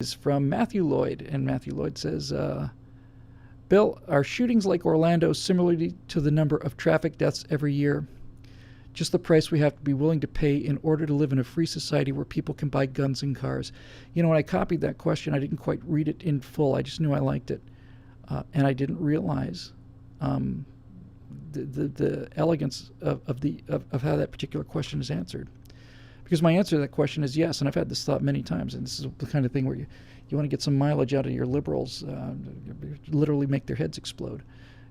is from Matthew Lloyd, and Matthew Lloyd says, Bill, are shootings like Orlando similarly to the number of traffic deaths every year just the price we have to be willing to pay in order to live in a free society where people can buy guns and cars? You know, when I copied that question, I didn't quite read it in full. I just knew I liked it, and I didn't realize the elegance of how that particular question is answered. Because my answer to that question is yes, and I've had this thought many times, and this is the kind of thing where you want to get some mileage out of your liberals, literally make their heads explode.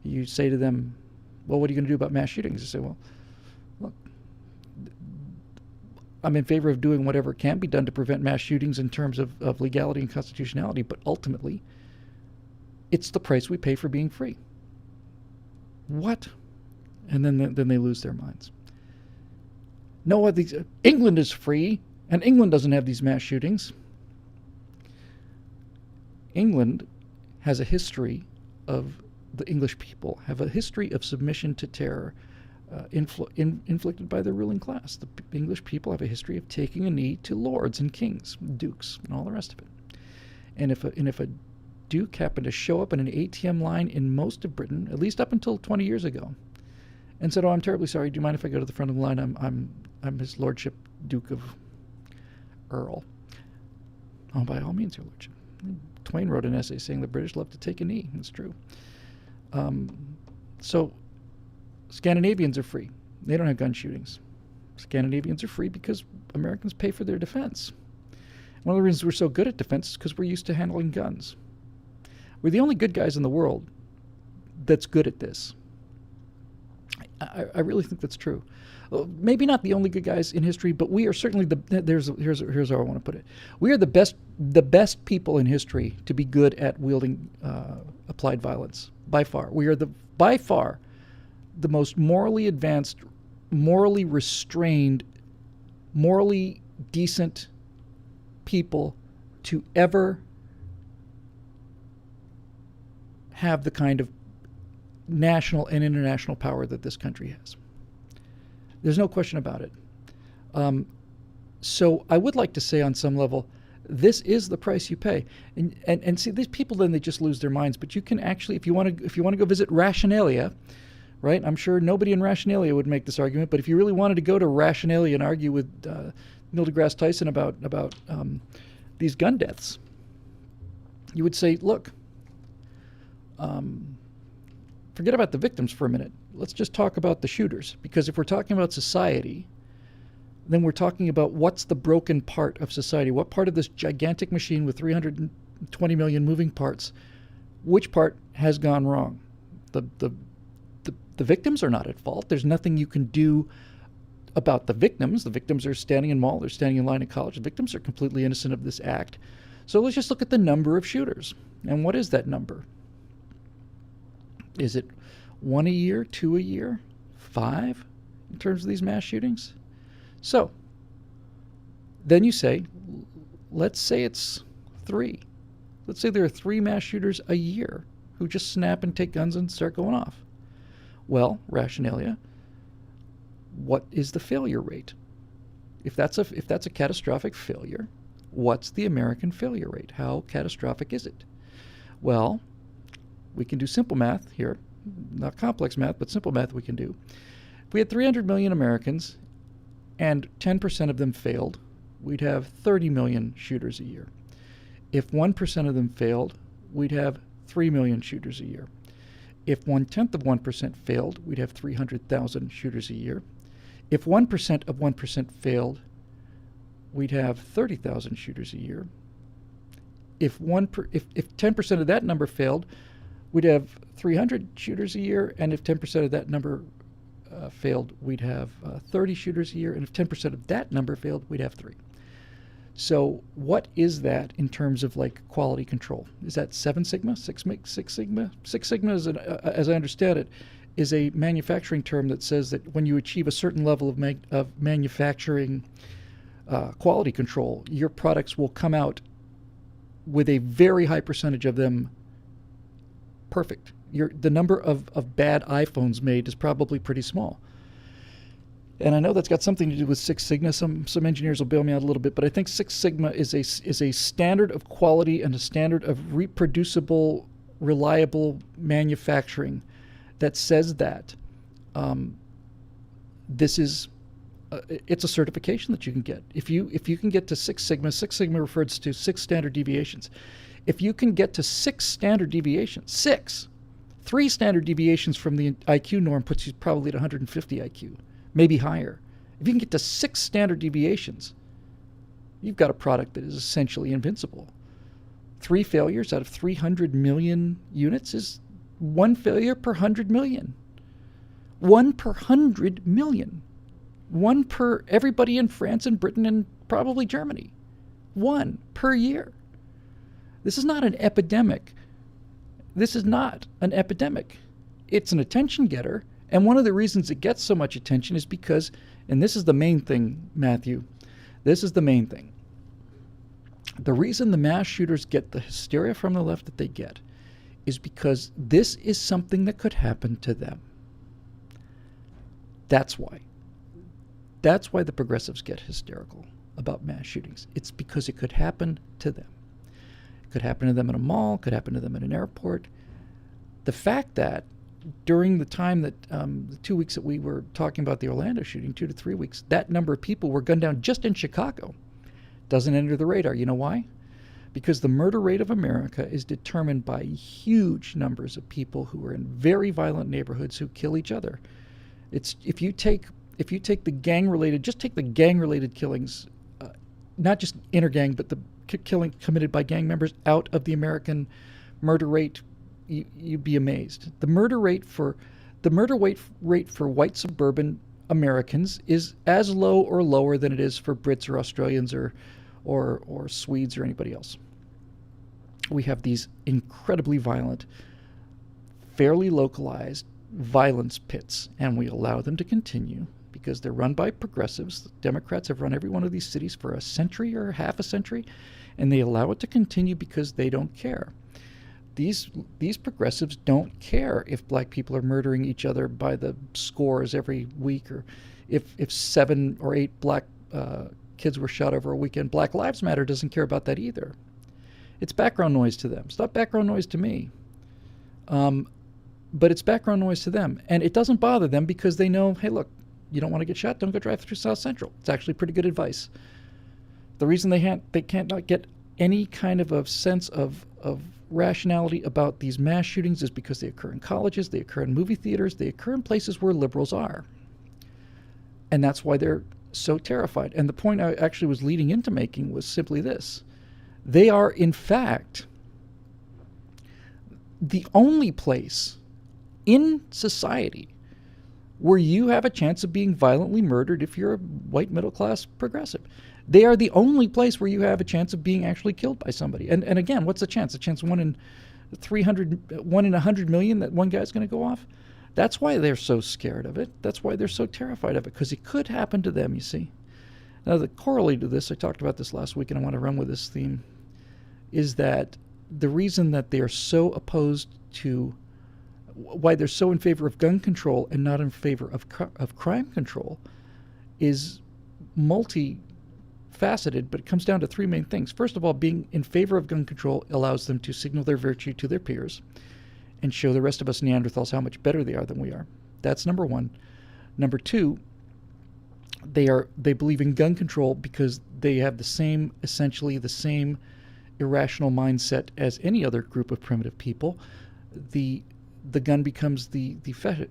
You say to them, well, what are you going to do about mass shootings? You say, well, look, I'm in favor of doing whatever can be done to prevent mass shootings in terms of legality and constitutionality, but ultimately, it's the price we pay for being free. What? And then they lose their minds. No, England is free, and England doesn't have these mass shootings. England has a history of, the English people have a history of submission to terror inflicted by the ruling class. The English people have a history of taking a knee to lords and kings, dukes, and all the rest of it. And if a duke happened to show up in an ATM line in most of Britain, at least up until 20 years ago, and said, "Oh, I'm terribly sorry. Do you mind if I go to the front of the line? I'm His Lordship Duke of Earl." "Oh, by all means, Your Lordship." Twain wrote an essay saying the British love to take a knee. It's true. So Scandinavians are free. They don't have gun shootings. Scandinavians are free because Americans pay for their defense. One of the reasons we're so good at defense is because we're used to handling guns. We're the only good guys in the world that's good at this. I really think that's true. Maybe not the only good guys in history, but we are certainly here's how I want to put it. We are the best people in history to be good at wielding applied violence, by far. We are by far the most morally advanced, morally restrained, morally decent people to ever have the kind of national and international power that this country has. There's no question about it. So I would like to say on some level, this is the price you pay. And see, these people, then they just lose their minds. But you can actually, if you want to go visit Rationalia, right? I'm sure nobody in Rationalia would make this argument, but if you really wanted to go to Rationalia and argue with Neil deGrasse Tyson about these gun deaths, you would say, look, forget about the victims for a minute. Let's just talk about the shooters. Because if we're talking about society, then we're talking about what's the broken part of society. What part of this gigantic machine with 320 million moving parts, which part has gone wrong? The victims are not at fault. There's nothing you can do about the victims. The victims are standing in mall. They're standing in line at college. The victims are completely innocent of this act. So let's just look at the number of shooters. And what is that number? Is it 1 a year, 2 a year, 5 in terms of these mass shootings? So then you say, let's say it's 3. Let's say there are 3 mass shooters a year who just snap and take guns and start going off. Well, Rationalia, what is the failure rate? If that's a catastrophic failure, what's the American failure rate? How catastrophic is it? Well, we can do simple math here, not complex math, but simple math we can do. If we had 300 million Americans and 10% of them failed, we'd have 30 million shooters a year. If 1% of them failed, we'd have 3 million shooters a year. If 1/10 of 1% failed, we'd have 300,000 shooters a year. If 1% of 1% failed, we'd have 30,000 shooters a year. If 10% of that number failed, we'd have 300 shooters a year, and if 10% of that number failed, we'd have 30 shooters a year, and if 10% of that number failed, we'd have 3. So what is that in terms of like quality control? Is that 7 sigma, 6 sigma? 6 sigma, is as I understand it, is a manufacturing term that says that when you achieve a certain level of manufacturing quality control, your products will come out with a very high percentage of them perfect. The number of bad iPhones made is probably pretty small. And I know that's got something to do with Six Sigma. Some engineers will bail me out a little bit, but I think Six Sigma is a standard of quality and a standard of reproducible, reliable manufacturing that says that this is it's a certification that you can get. If you can get to Six Sigma refers to 6 standard deviations. If you can get to 6 standard deviations, 3 standard deviations from the IQ norm puts you probably at 150 IQ. Maybe higher. If you can get to 6 standard deviations, you've got a product that is essentially invincible. 3 failures out of 300 million units is 1 failure per 100 million. 1 per 100 million. 1 per everybody in France and Britain and probably Germany. 1 per year. This is not an epidemic. This is not an epidemic. It's an attention getter. And one of the reasons it gets so much attention is because, and this is the main thing, Matthew, this is the main thing. The reason the mass shooters get the hysteria from the left that they get is because this is something that could happen to them. That's why. That's why the progressives get hysterical about mass shootings. It's because it could happen to them. It could happen to them in a mall, it could happen to them in an airport. The fact that during the time that the 2 weeks that we were talking about the Orlando shooting, 2 to 3 weeks, that number of people were gunned down just in Chicago. Doesn't enter the radar. You know why? Because the murder rate of America is determined by huge numbers of people who are in very violent neighborhoods who kill each other. It's if you take the gang-related, just take the gang-related killings, not just inter-gang, but the killing committed by gang members out of the American murder rate, you'd be amazed. The murder rate for white suburban Americans is as low or lower than it is for Brits or Australians or Swedes or anybody else. We have these incredibly violent, fairly localized violence pits, and we allow them to continue because they're run by progressives. The Democrats have run every one of these cities for a century or half a century, and they allow it to continue because they don't care. These progressives don't care if black people are murdering each other by the scores every week, or if 7 or 8 black kids were shot over a weekend. Black Lives Matter doesn't care about that either. It's background noise to them. It's not background noise to me. But it's background noise to them. And it doesn't bother them because they know, hey, look, you don't want to get shot, don't go drive through South Central. It's actually pretty good advice. The reason they can't not get any kind of a sense of rationality about these mass shootings is because they occur in colleges, they occur in movie theaters, they occur in places where liberals are. And that's why they're so terrified. And the point I actually was leading into making was simply this. They are, in fact, the only place in society where you have a chance of being violently murdered if you're a white middle-class progressive. They are the only place where you have a chance of being actually killed by somebody. And again, what's the chance? A chance 1 in 300, 1 in 100 million that one guy's going to go off? That's why they're so scared of it. That's why they're so terrified of it, because it could happen to them, you see. Now, the corollary to this, I talked about this last week, and I want to run with this theme, is that the reason that they are so opposed to, why they're so in favor of gun control and not in favor of crime control, is multifaceted, but it comes down to 3 main things. First of all, being in favor of gun control allows them to signal their virtue to their peers and show the rest of us Neanderthals how much better they are than we are. That's number 1. Number 2, they believe in gun control because they have essentially the same irrational mindset as any other group of primitive people. The gun becomes the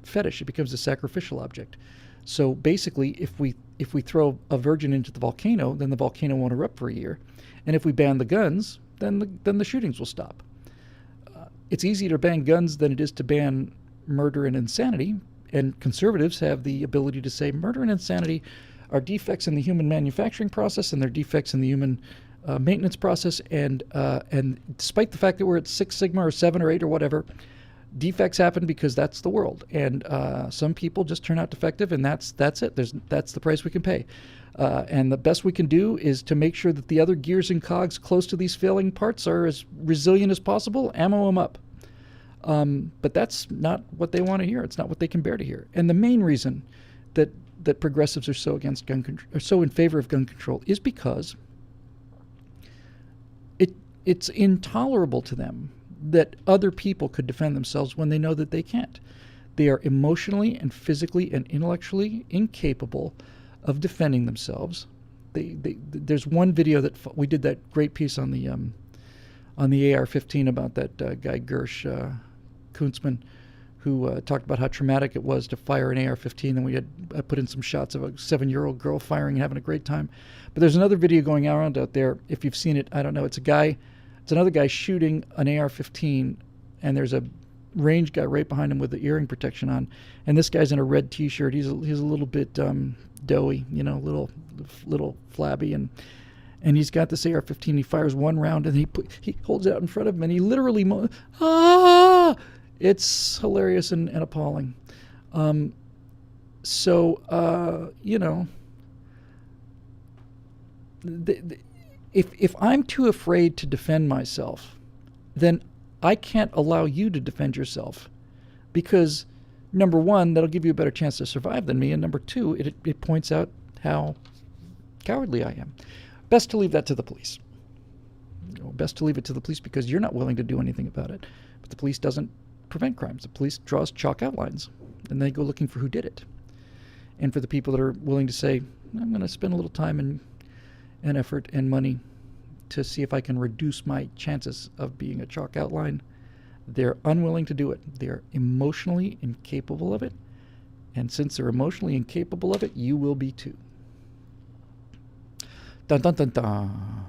fetish. It becomes a sacrificial object. So basically, if we throw a virgin into the volcano, then the volcano won't erupt for a year. And if we ban the guns, then the shootings will stop. It's easier to ban guns than it is to ban murder and insanity. And conservatives have the ability to say murder and insanity are defects in the human manufacturing process, and they're defects in the human maintenance process. And despite the fact that we're at 6 Sigma or 7 or 8 or whatever, defects happen because that's the world. And some people just turn out defective, and that's it. That's the price we can pay. And the best we can do is to make sure that the other gears and cogs close to these failing parts are as resilient as possible, ammo them up. But that's not what they want to hear. It's not what they can bear to hear. And the main reason that that progressives are so against gun control, are so in favor of gun control, is because it's intolerable to them that other people could defend themselves when they know that they can't. They are emotionally and physically and intellectually incapable of defending themselves. There's one video that we did, that great piece on the AR-15 about that guy Gersh Kuntzman, who talked about how traumatic it was to fire an AR-15. And I put in some shots of a 7-year-old girl firing and having a great time. But there's another video going around out there. If you've seen it, I don't know. It's another guy shooting an AR-15, and there's a range guy right behind him with the earring protection on. And this guy's in a red T-shirt. He's a little bit doughy, little flabby, and he's got this AR-15. He fires one round, and he holds it out in front of him, and he literally it's hilarious and appalling. If I'm too afraid to defend myself, then I can't allow you to defend yourself, because number one, that'll give you a better chance to survive than me, and number two, it points out how cowardly I am. Best to leave that to the police. Best to leave it to the police, because you're not willing to do anything about it. But the police doesn't prevent crimes. The police draws chalk outlines, and they go looking for who did it. And for the people that are willing to say, I'm going to spend a little time and effort and money to see if I can reduce my chances of being a chalk outline, they're unwilling to do it. They're emotionally incapable of it. And since they're emotionally incapable of it, you will be too. Dun dun dun dun.